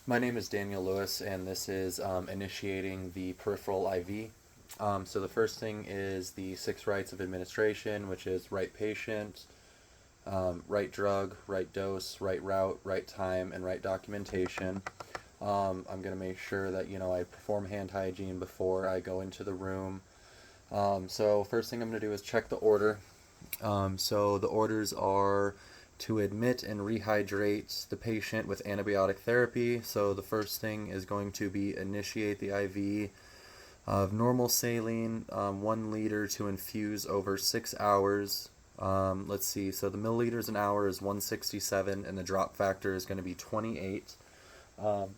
My name is Daniel Lewis, and this is initiating the peripheral IV. So the first thing is the 6 rights of administration, which is right patient, right drug, right dose, right route, right time, and right documentation. I'm going to make sure that I perform hand hygiene before I go into the room. So first thing I'm going to do is check the order. So the orders are to admit and rehydrate the patient with antibiotic therapy. So the first thing is going to be initiate the IV of normal saline, 1 liter to infuse over 6 hours. Let's see, so the milliliters an hour is 167 and the drop factor is going to be 28.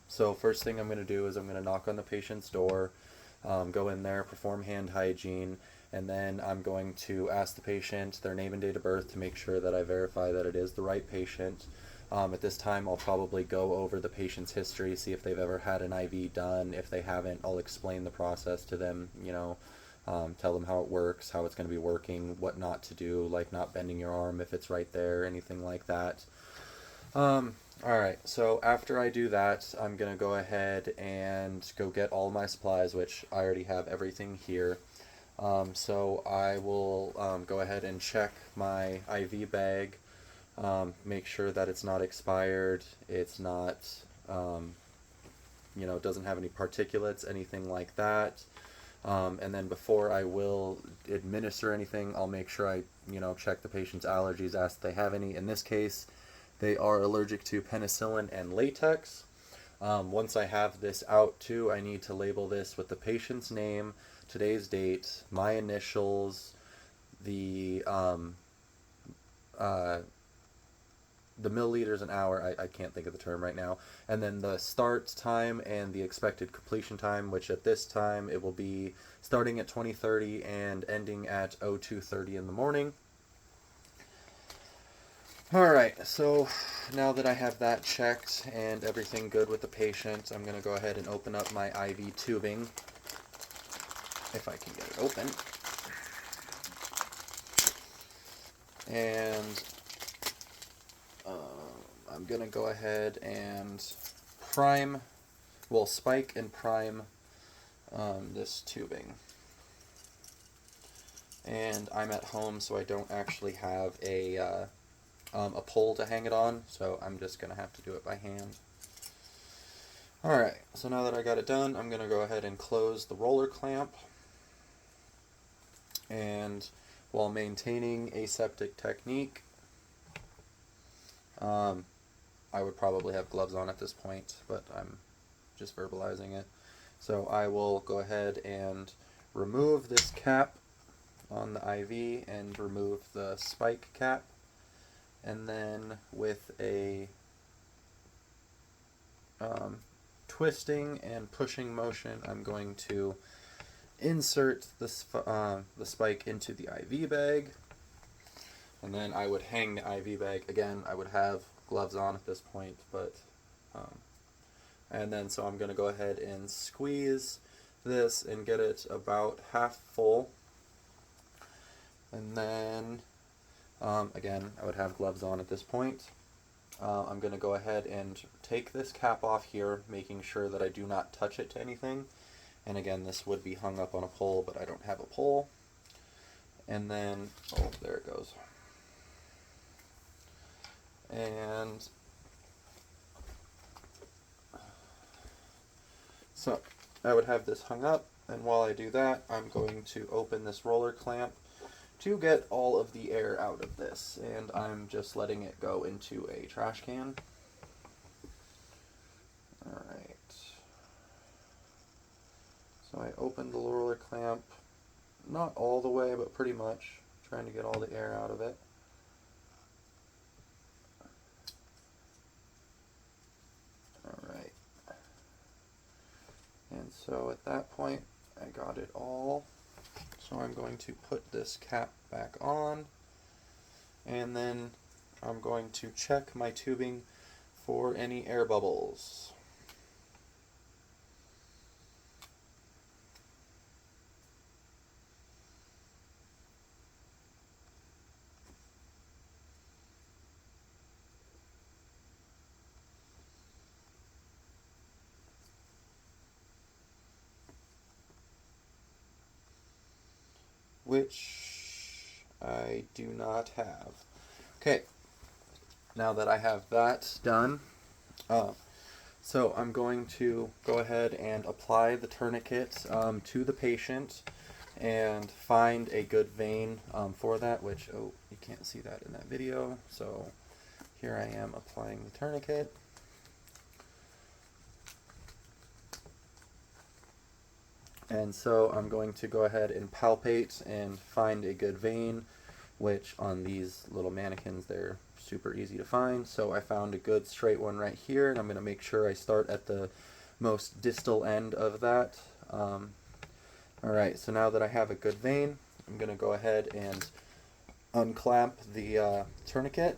So first thing I'm going to do is I'm going to knock on the patient's door, go in there, perform hand hygiene, and then I'm going to ask the patient their name and date of birth to make sure that I verify that it is the right patient. At this time, I'll probably go over the patient's history, see if they've ever had an IV done. If they haven't, I'll explain the process to them, tell them how it works, how it's going to be working, what not to do, like not bending your arm if it's right there, anything like that. Alright, so after I do that, I'm going to go ahead and go get all my supplies, which I already have everything here. So I will go ahead and check my IV bag, make sure that it's not expired, it's not, doesn't have any particulates, anything like that. And then before I will administer anything, I'll make sure I, check the patient's allergies, ask if they have any. In this case, they are allergic to penicillin and latex. Once I have this out too, I need to label this with the patient's name, today's date, my initials, the milliliters an hour, I can't think of the term right now, and then the start time and the expected completion time, which at this time it will be starting at 20:30 and ending at 02:30 in the morning. Alright, so now that I have that checked and everything good with the patient, I'm going to go ahead and open up my IV tubing, if I can get it open. And I'm going to go ahead and spike and prime this tubing. And I'm at home, so I don't actually have a pole to hang it on, so I'm just going to have to do it by hand. Alright, so now that I got it done, I'm going to go ahead and close the roller clamp. And while maintaining aseptic technique, I would probably have gloves on at this point, but I'm just verbalizing it. So I will go ahead and remove this cap on the IV and remove the spike cap. And then with a twisting and pushing motion, I'm going to insert the spike into the IV bag. And then I would hang the IV bag. Again, I would have gloves on at this point, but and then so I'm going to go ahead and squeeze this and get it about half full. And then again, I would have gloves on at this point. I'm going to go ahead and take this cap off here, making sure that I do not touch it to anything. And again, this would be hung up on a pole, but I don't have a pole. And then, oh, there it goes. And so I would have this hung up, and while I do that, I'm going to open this roller clamp to get all of the air out of this, and I'm just letting it go into a trash can. Alright. So I opened the roller clamp, not all the way, but pretty much, trying to get all the air out of it. Alright. And so at that point, I got it all. So I'm going to put this cap back on, and then I'm going to check my tubing for any air bubbles. which I do not have. Okay, now that I have that done, so I'm going to go ahead and apply the tourniquet to the patient and find a good vein for that, which, oh, you can't see that in that video. So here I am applying the tourniquet. And so I'm going to go ahead and palpate and find a good vein, which on these little mannequins, they're super easy to find. So I found a good straight one right here, and I'm going to make sure I start at the most distal end of that. Alright, so now that I have a good vein, I'm going to go ahead and unclamp the tourniquet,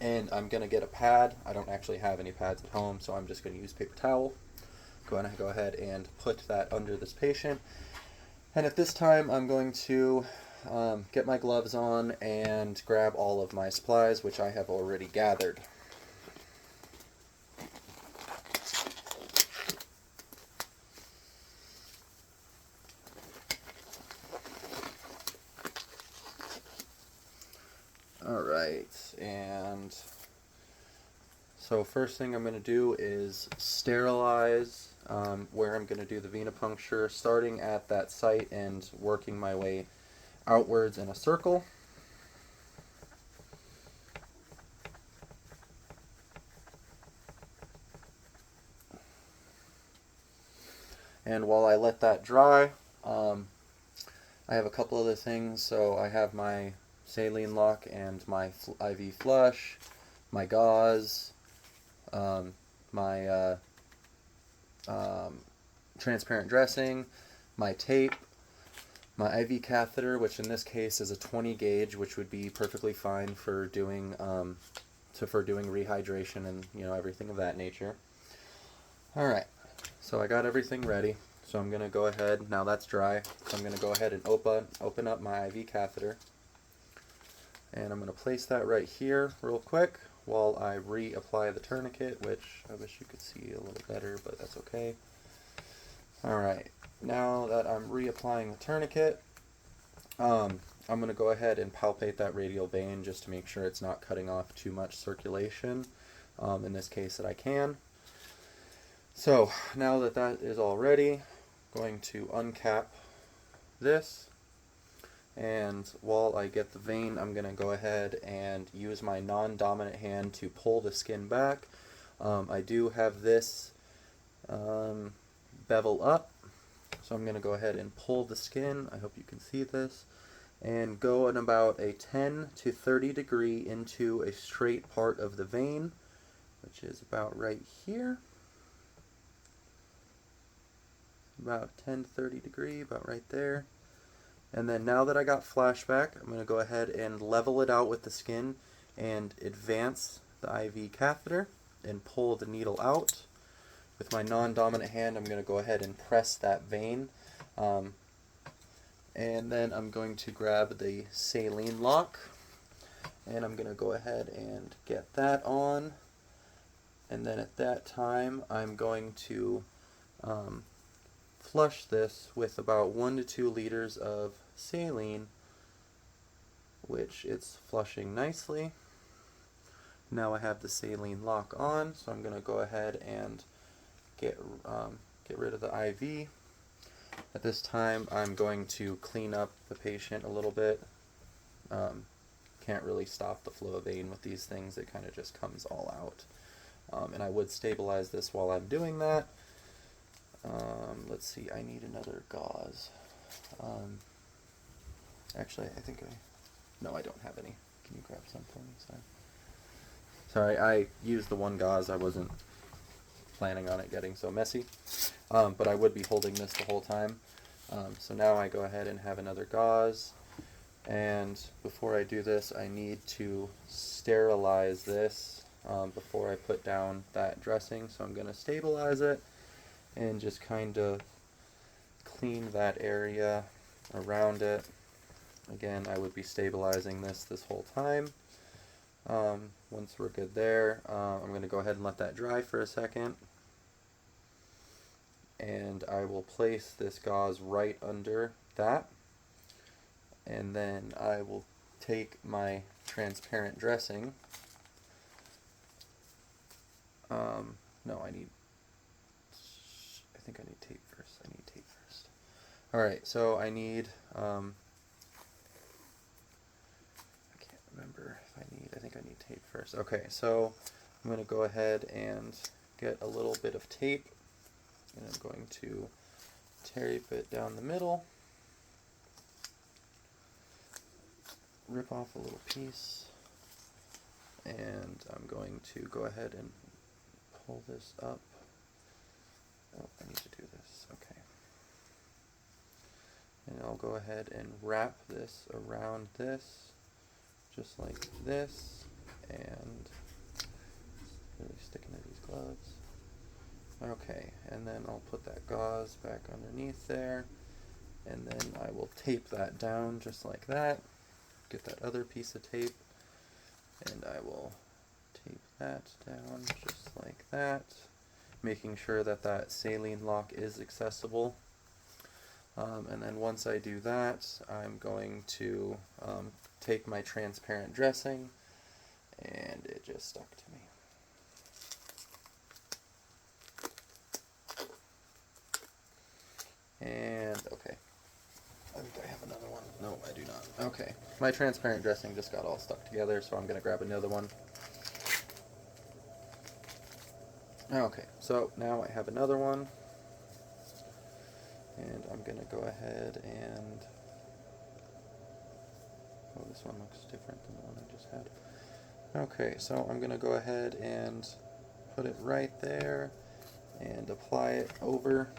and I'm going to get a pad. I don't actually have any pads at home, so I'm just going to use paper towel. Going to go ahead and put that under this patient. And at this time, I'm going to get my gloves on and grab all of my supplies, which I have already gathered. Alright, and so first thing I'm going to do is sterilize where I'm going to do the venipuncture, starting at that site and working my way outwards in a circle. And while I let that dry, I have a couple other things. So I have my saline lock and my IV flush, my gauze, my transparent dressing, my tape, my IV catheter, which in this case is a 20 gauge, which would be perfectly fine for doing rehydration and everything of that nature. All right, so I got everything ready. So I'm gonna go ahead, now that's dry. So I'm gonna go ahead and open up my IV catheter, and I'm gonna place that right here real quick while I reapply the tourniquet, which I wish you could see a little better, but that's okay. Alright, now that I'm reapplying the tourniquet, I'm going to go ahead and palpate that radial vein just to make sure it's not cutting off too much circulation, in this case that I can. So, now that that is all ready, I'm going to uncap this, and while I get the vein, I'm going to go ahead and use my non-dominant hand to pull the skin back. I do have this bevel up, so I'm going to go ahead and pull the skin. I hope you can see this, and go at about a 10 to 30 degree into a straight part of the vein, which is about right here. About 10 to 30 degree, about right there. And then now that I got flashback, I'm going to go ahead and level it out with the skin and advance the IV catheter and pull the needle out. With my non-dominant hand, I'm going to go ahead and press that vein. And then I'm going to grab the saline lock, and I'm going to go ahead and get that on. And then at that time, I'm going to flush this with about 1 to 2 liters of saline, which it's flushing nicely. Now I have the saline lock on, so I'm going to go ahead and get rid of the IV. At this time, I'm going to clean up the patient a little bit. Can't really stop the flow of vein with these things. It kind of just comes all out. And I would stabilize this while I'm doing that. Let's see, I need another gauze. Actually, no, I don't have any. Can you grab some for me? Sorry, I used the one gauze. I wasn't planning on it getting so messy, but I would be holding this the whole time. So now I go ahead and have another gauze, and before I do this, I need to sterilize this before I put down that dressing. So I'm going to stabilize it and just kind of clean that area around it. Again, I would be stabilizing this whole time. Once we're good there, I'm going to go ahead and let that dry for a second. And I will place this gauze right under that. And then I will take my transparent dressing. No, I think I need tape first. Alright, so I need, I can't remember if I think I need tape first. Okay, so I'm going to go ahead and get a little bit of tape, and I'm going to tape it down the middle, rip off a little piece, and I'm going to go ahead and pull this up. Oh, I need to do this. Okay. And I'll go ahead and wrap this around this, just like this, and really sticking to these gloves. Okay, and then I'll put that gauze back underneath there, and then I will tape that down just like that. Get that other piece of tape, and I will tape that down just like that, making sure that that saline lock is accessible. And then once I do that, I'm going to take my transparent dressing, and it just stuck to me. And okay, I think I have another one. No, I do not. Okay, my transparent dressing just got all stuck together, so I'm going to grab another one. Okay, so now I have another one, and I'm going to go ahead and, oh, this one looks different than the one I just had. Okay, so I'm going to go ahead and put it right there and apply it over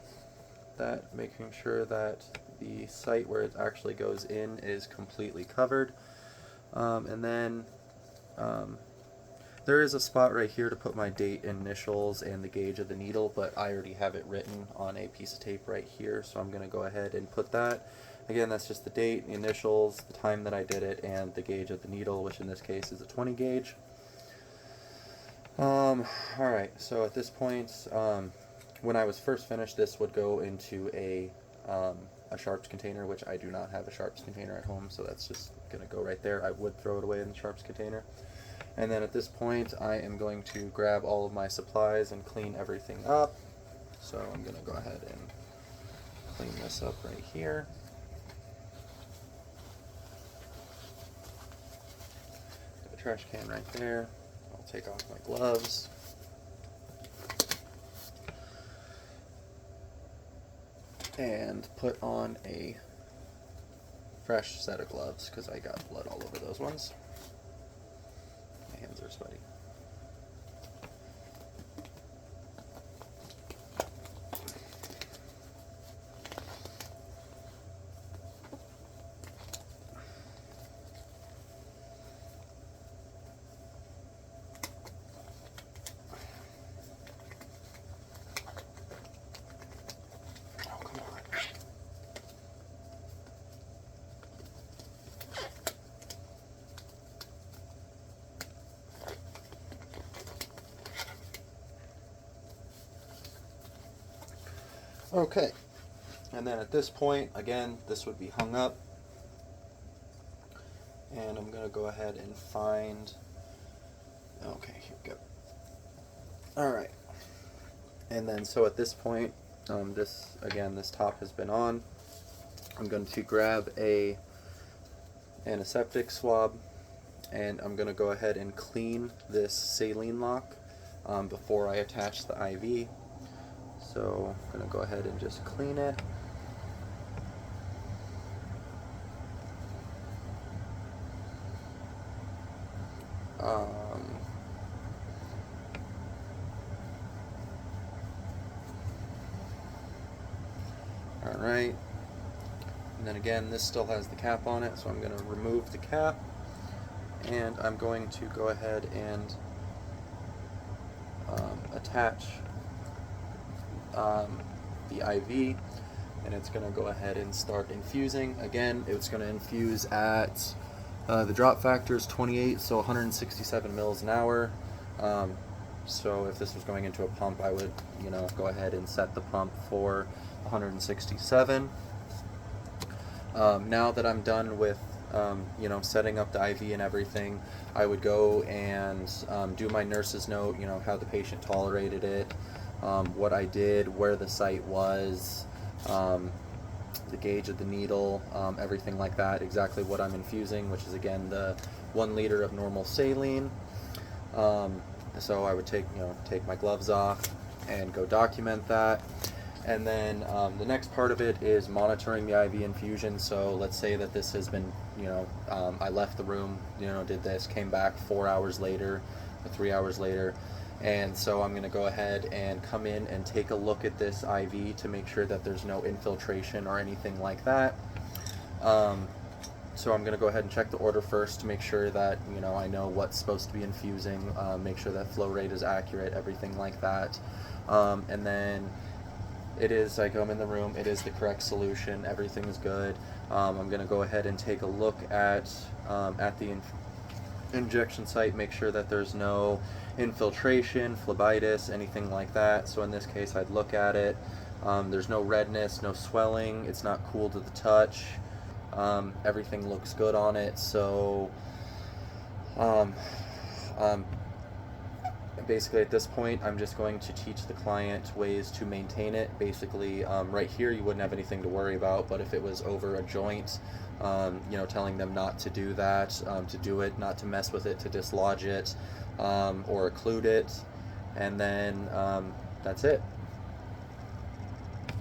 that, making sure that the site where it actually goes in is completely covered. And then there is a spot right here to put my date, initials, and the gauge of the needle, but I already have it written on a piece of tape right here, so I'm going to go ahead and put that. Again, that's just the date, the initials, the time that I did it, and the gauge of the needle, which in this case is a 20 gauge. Alright, so at this point, when I was first finished, this would go into a sharps container, which I do not have a sharps container at home, so that's just going to go right there. I would throw it away in the sharps container. And then at this point, I am going to grab all of my supplies and clean everything up. So I'm going to go ahead and clean this up right here. Got a trash can right there. I'll take off my gloves. And put on a fresh set of gloves because I got blood all over those ones. My hands are sweaty. Okay, and then at this point, again, this would be hung up, and I'm going to go ahead and find, okay, here we go. Alright, and then so at this point, this top has been on. I'm going to grab a antiseptic swab, and I'm going to go ahead and clean this saline lock before I attach the IV. So I'm going to go ahead and just clean it. Alright, and then again, this still has the cap on it, so I'm going to remove the cap, and I'm going to go ahead and attach the IV, and it's going to go ahead and start infusing. Again, it's going to infuse at the drop factor is 28, so 167 mils an hour. So if this was going into a pump, I would, go ahead and set the pump for 167. Now that I'm done with setting up the IV and everything, I would go and do my nurse's note, how the patient tolerated it, what I did, where the site was, the gauge of the needle, everything like that, exactly what I'm infusing, which is again the 1 liter of normal saline. So I would take my gloves off and go document that. And then the next part of it is monitoring the IV infusion. So let's say that this has been, I left the room, did this, came back 4 hours later, or 3 hours later. And so I'm going to go ahead and come in and take a look at this IV to make sure that there's no infiltration or anything like that. So I'm going to go ahead and check the order first to make sure that, I know what's supposed to be infusing, make sure that flow rate is accurate, everything like that. And then I come in the room, it is the correct solution, everything is good. I'm going to go ahead and take a look at the injection site, make sure that there's no infiltration, phlebitis, anything like that. So in this case, I'd look at it. There's no redness, no swelling, it's not cool to the touch. Everything looks good on it. So basically at this point, I'm just going to teach the client ways to maintain it. Basically, right here you wouldn't have anything to worry about, but if it was over a joint, telling them not to do that, to do it, not to mess with it, to dislodge it, or occlude it, and then that's it.